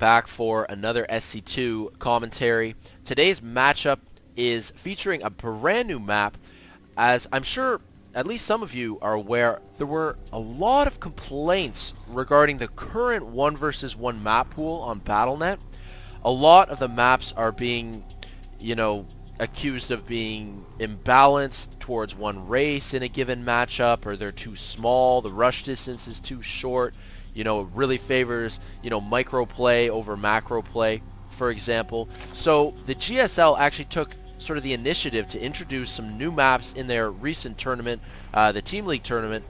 back for another SC2 commentary. Today's matchup is featuring a brand new map. As I'm sure at least some of you are aware, there were a lot of complaints regarding the current 1 versus 1 map pool on Battle.net. A lot of the maps are being, accused of being imbalanced towards one race in a given matchup, or they're too small, the rush distance is too short. It really favors, micro play over macro play, for example. So the GSL actually took sort of the initiative to introduce some new maps in their recent tournament, the Team League tournament,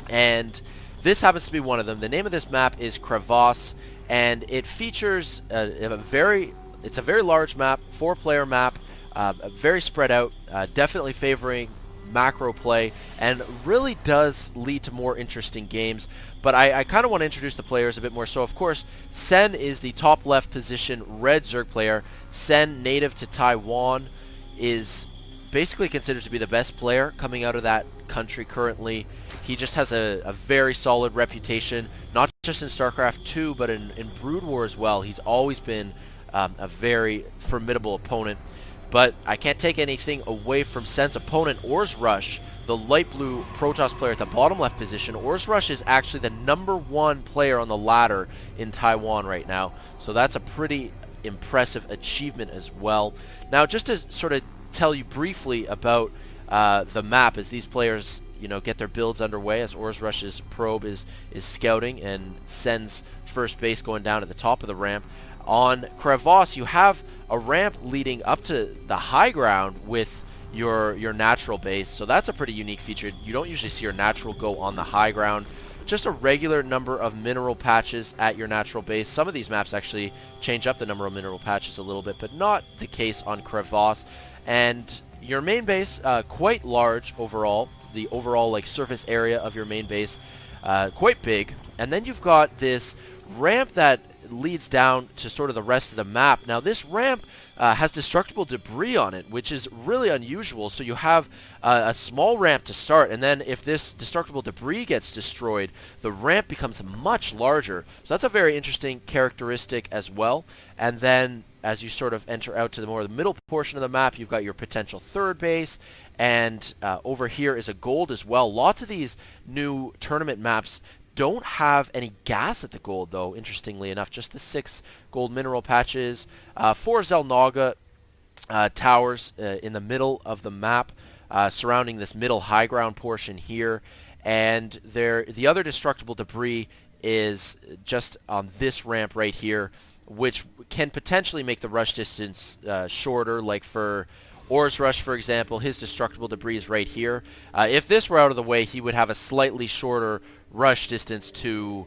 and this happens to be one of them. The name of this map is Crevasse, and it features it's a very large map, 4-player map, very spread out, definitely favoring macro play, and really does lead to more interesting games. But I kind of want to introduce the players a bit more. So of course, Sen is the top left position red Zerg player. Sen, native to Taiwan, is basically considered to be the best player coming out of that country currently. He just has a very solid reputation, not just in Starcraft 2, but in Brood War as well. He's always been a very formidable opponent. But I can't take anything away from Sen's opponent, OrzRush, the light blue Protoss player at the bottom left position. OrzRush is actually the #1 player on the ladder in Taiwan right now, so that's a pretty impressive achievement as well. Now, just to sort of tell you briefly about the map as these players get their builds underway, as OrzRush's probe is scouting and Sen's first base going down at the top of the ramp. On Crevasse, you have a ramp leading up to the high ground with your natural base, so that's a pretty unique feature. You don't usually see your natural go on the high ground. Just a regular number of mineral patches at your natural base. Some of these maps actually change up the number of mineral patches a little bit, but not the case on Crevasse. And your main base, quite large overall. The overall surface area of your main base, quite big. And then you've got this ramp that leads down to sort of the rest of the map. Now this ramp has destructible debris on it, which is really unusual. So you have a small ramp to start, and then if this destructible debris gets destroyed, the ramp becomes much larger. So that's a very interesting characteristic as well. And then as you sort of enter out to the middle portion of the map, you've got your potential third base, and over here is a gold as well. Lots of these new tournament maps don't have any gas at the gold, though, interestingly enough. Just the 6 gold mineral patches, 4 Zelnaga towers in the middle of the map, surrounding this middle high ground portion here. And the other destructible debris is just on this ramp right here, which can potentially make the rush distance shorter, like for OrzRush, for example. His destructible debris is right here. If this were out of the way, he would have a slightly shorter rush distance to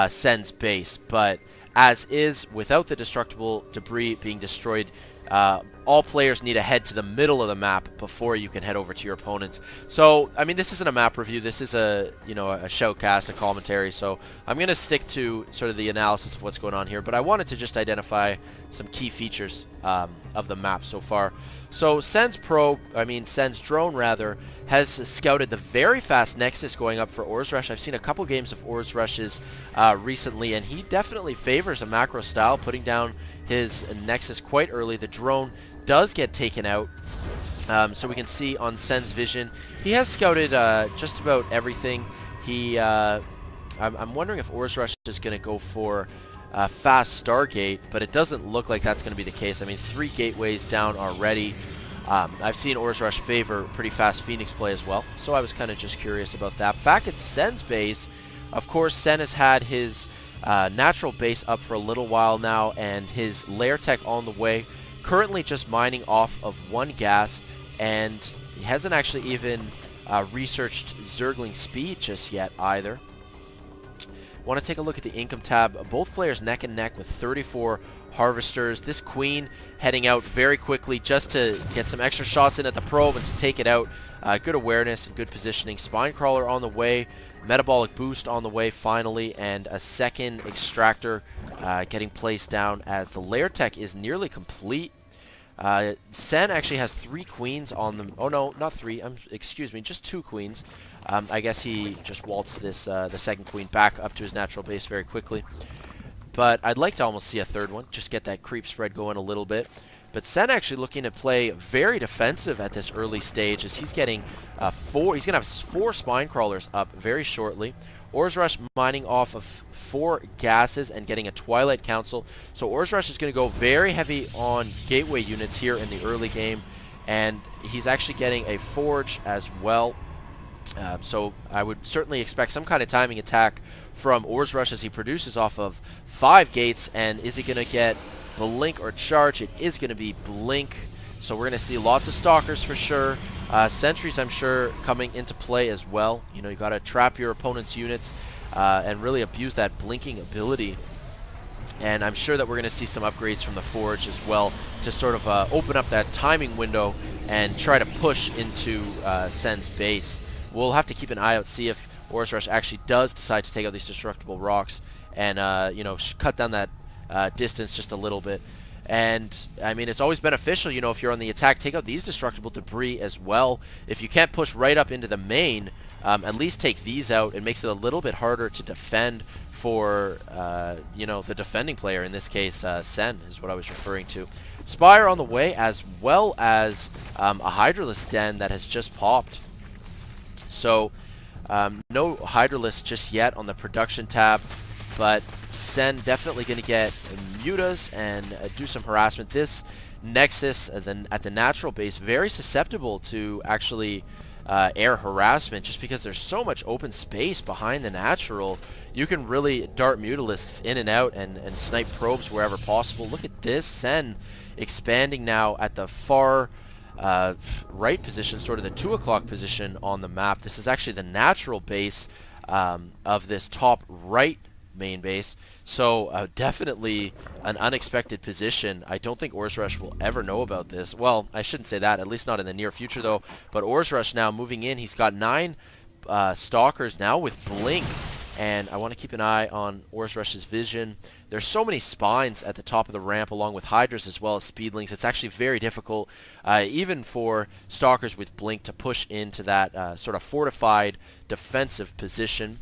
Sen's base, but as is, without the destructible debris being destroyed, all players need to head to the middle of the map before you can head over to your opponents. So, I mean, this isn't a map review. This is a shoutcast, a commentary. So I'm going to stick to sort of the analysis of what's going on here, but I wanted to just identify some key features of the map so far. So Sen's drone rather, has scouted the very fast Nexus going up for OrzRush. I've seen a couple games of OrzRush's recently, and he definitely favors a macro style, putting down his Nexus quite early. The drone does get taken out, so we can see on Sen's vision, he has scouted just about everything. I'm wondering if OrzRush is going to go for fast Stargate, but it doesn't look like that's going to be the case. I mean, 3 gateways down already. I've seen OrzRush favor pretty fast Phoenix play as well, so I was kind of just curious about that. Back at Sen's base, of course, Sen has had his natural base up for a little while now, and his lair tech on the way. Currently just mining off of 1 gas, and he hasn't actually even researched Zergling speed just yet either. Want to take a look at the income tab. Both players neck and neck with 34 harvesters. This queen heading out very quickly just to get some extra shots in at the probe and to take it out. Good awareness and good positioning. Spine crawler on the way. Metabolic boost on the way finally, and a second extractor getting placed down as the lair tech is nearly complete. Sen actually has 3 queens on them. Oh no, not 3. Excuse me, just 2 queens. I guess he just waltzed this the second queen back up to his natural base very quickly. but I'd like to almost see a third one, just get that creep spread going a little bit. But Sen actually looking to play very defensive at this early stage, as he's getting he's going to have 4 spine crawlers up very shortly. OrzRush mining off of 4 gases and getting a Twilight Council. So OrzRush is going to go very heavy on gateway units here in the early game, and he's actually getting a Forge as well. So I would certainly expect some kind of timing attack from OrzRush as he produces off of 5 gates. And is he going to get Blink or Charge? It is going to be Blink. So we're going to see lots of Stalkers for sure. Sentries, I'm sure, coming into play as well. You know, you got to trap your opponent's units and really abuse that blinking ability. And I'm sure that we're going to see some upgrades from the Forge as well to sort of open up that timing window and try to push into Sen's base. We'll have to keep an eye out, see if OrzRush actually does decide to take out these destructible rocks and, you know, cut down that distance just a little bit. And, I mean, it's always beneficial, you know, if you're on the attack, take out these destructible debris as well. If you can't push right up into the main, at least take these out. It makes it a little bit harder to defend for, you know, the defending player. In this case, Sen is what I was referring to. Spire on the way, as well as a Hydralisk Den that has just popped. So, no Hydralisk just yet on the production tab, but Sen definitely going to get mutas and do some harassment. This Nexus at the natural base, very susceptible to actually air harassment, just because there's so much open space behind the natural. You can really dart Mutalisks in and out and snipe probes wherever possible. Look at this, Sen expanding now at the far right position, sort of the 2 o'clock position on the map. This is actually the natural base of this top right main base. So definitely an unexpected position. I don't think OrzRush will ever know about this. Well, I shouldn't say that, at least not in the near future though. But OrzRush now moving in. He's got 9 Stalkers now with Blink. And I want to keep an eye on OrzRush's vision. There's so many spines at the top of the ramp, along with Hydras as well as Speedlings. It's actually very difficult, even for Stalkers with Blink, to push into that sort of fortified defensive position.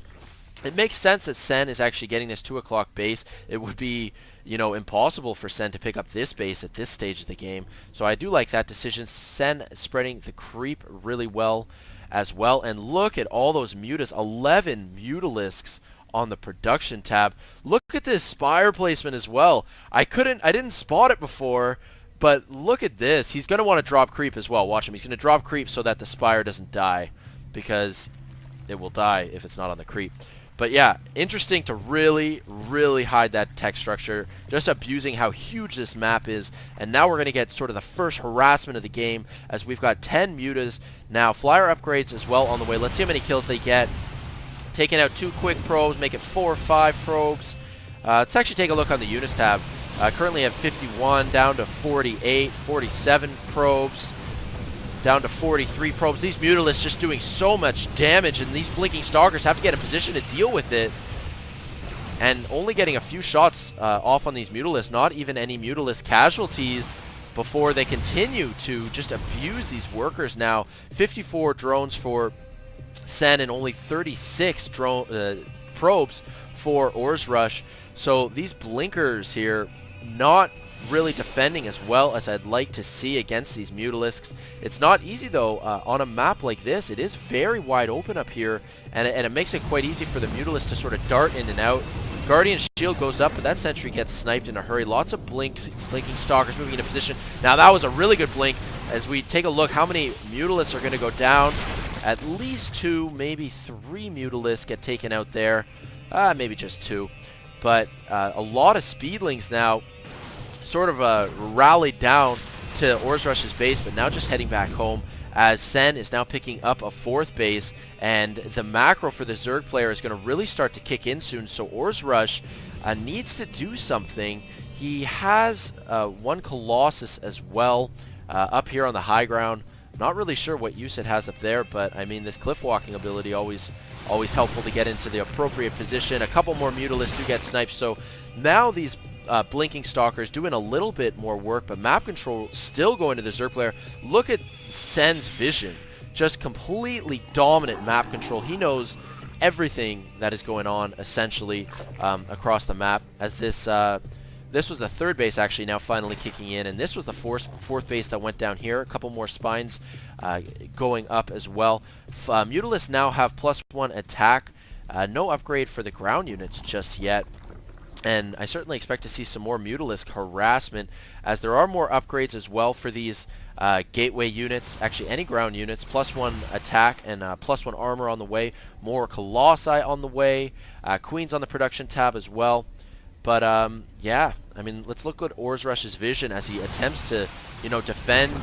It makes sense that Sen is actually getting this 2 o'clock base. It would be, you know, impossible for Sen to pick up this base at this stage of the game. So I do like that decision. Sen spreading the creep really well as well. And look at all those mutas. 11 Mutalisks on the production tab. Look at this Spire placement as well. I didn't spot it before, but look at this. He's going to want to drop creep as well. Watch him. He's going to drop creep so that the Spire doesn't die, because it will die if it's not on the creep. But yeah, interesting to really, really hide that tech structure, just abusing how huge this map is. And now we're going to get sort of the first harassment of the game, as we've got 10 mutas. Now, flyer upgrades as well on the way. Let's see how many kills they get. Taking out 2 quick probes, make it 4 or 5 probes. Let's actually take a look on the units tab. Currently at 51, down to 48, 47 probes. Down to 43 probes. These Mutalisks just doing so much damage, and these blinking Stalkers have to get in position to deal with it. And only getting a few shots off on these Mutalisks, not even any Mutalisk casualties, before they continue to just abuse these workers now. 54 drones for Sen and only 36 probes for OrzRush. So these blinkers here, not really defending as well as I'd like to see against these Mutalisks. It's not easy though. On a map like this, it is very wide open up here, and it makes it quite easy for the Mutalisks to sort of dart in and out. Guardian shield goes up, but that sentry gets sniped in a hurry. Lots of blinking Stalkers moving into position. Now that was a really good blink. As we take a look, how many Mutalisks are going to go down? At least 2, maybe 3 Mutalisks get taken out there. Maybe just 2. But a lot of Speedlings now sort of rallied down to OrzRush's base, but now just heading back home, as Sen is now picking up a 4th base, and the macro for the Zerg player is going to really start to kick in soon. So OrzRush needs to do something. He has 1 Colossus as well up here on the high ground. Not really sure what use it has up there, but I mean, this cliff walking ability always helpful to get into the appropriate position. A couple more Mutalisks do get sniped, so now these blinking Stalkers doing a little bit more work, but map control still going to the Zerg player. Look at Sen's vision. Just completely dominant map control. He knows everything that is going on essentially across the map, as this was the third base actually now finally kicking in, and this was the fourth base that went down here. A couple more spines going up as well. Mutalisks now have +1 attack. No upgrade for the ground units just yet. And I certainly expect to see some more Mutalisk harassment, as there are more upgrades as well for these gateway units. Actually, any ground units, +1 attack and +1 armor on the way. More Colossi on the way. Queens on the production tab as well. But yeah, I mean, let's look at OrzRush's vision as he attempts to, defend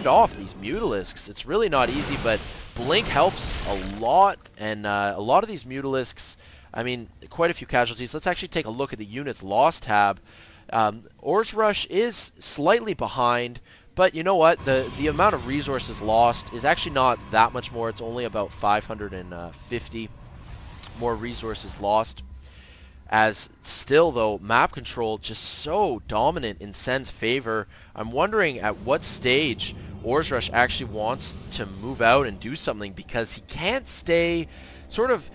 off these Mutalisks. It's really not easy, but Blink helps a lot, and a lot of these Mutalisks, I mean, quite a few casualties. Let's actually take a look at the units lost tab. OrzRush is slightly behind, but you know what? The amount of resources lost is actually not that much more. It's only about 550 more resources lost. As still, though, map control just so dominant in Sen's favor. I'm wondering at what stage OrzRush actually wants to move out and do something, because he can't stay sort of...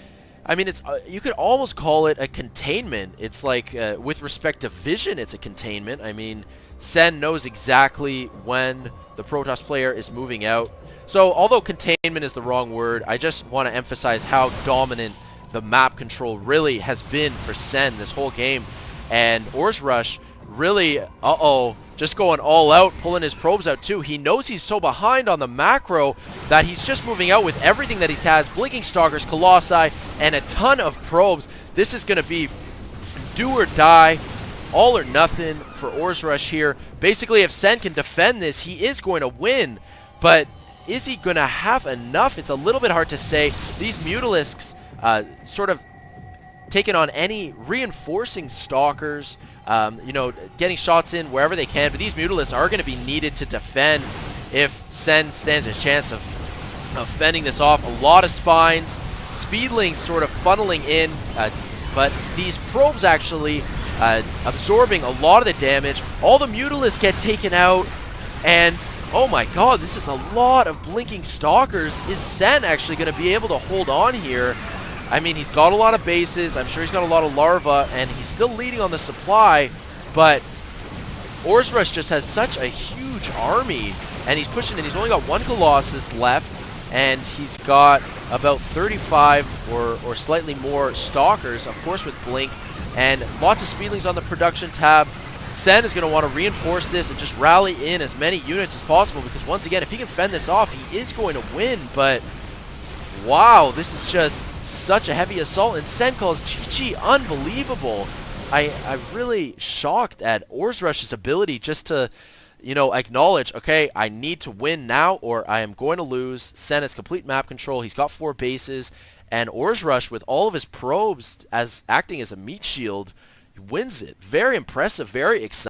I mean, it's you could almost call it a containment. It's like, with respect to vision, it's a containment. I mean, Sen knows exactly when the Protoss player is moving out. So, although containment is the wrong word, I just want to emphasize how dominant the map control really has been for Sen this whole game. And OrzRush really, just going all out, pulling his probes out too. He knows he's so behind on the macro that he's just moving out with everything that he has. Blinking Stalkers, Colossi, and a ton of probes. This is going to be do or die, all or nothing for OrzRush here. Basically, if Sen can defend this, he is going to win. But is he going to have enough? It's a little bit hard to say. These Mutalisks sort of taking on any reinforcing Stalkers, getting shots in wherever they can. But these Mutalisks are going to be needed to defend if Sen stands a chance of fending this off. A lot of spines, Speedlings sort of funneling in, but these probes actually absorbing a lot of the damage. All the Mutalisks get taken out, and oh my god, this is a lot of blinking Stalkers. Is Sen actually going to be able to hold on here? I mean, he's got a lot of bases. I'm sure he's got a lot of larvae, and he's still leading on the supply, but OrzRush just has such a huge army, and he's pushing it. He's only got 1 Colossus left, and he's got about 35 or slightly more Stalkers, of course with Blink, and lots of Speedlings on the production tab. Sen is going to want to reinforce this and just rally in as many units as possible, because once again, if he can fend this off, he is going to win. But wow, this is just such a heavy assault, and Sen calls GG. Unbelievable. I'm really shocked at OrzRush's ability just to, acknowledge, okay, I need to win now or I am going to lose. Sen has complete map control. He's got 4 bases, and OrzRush, with all of his probes acting as a meat shield, wins it. Very impressive, very exciting.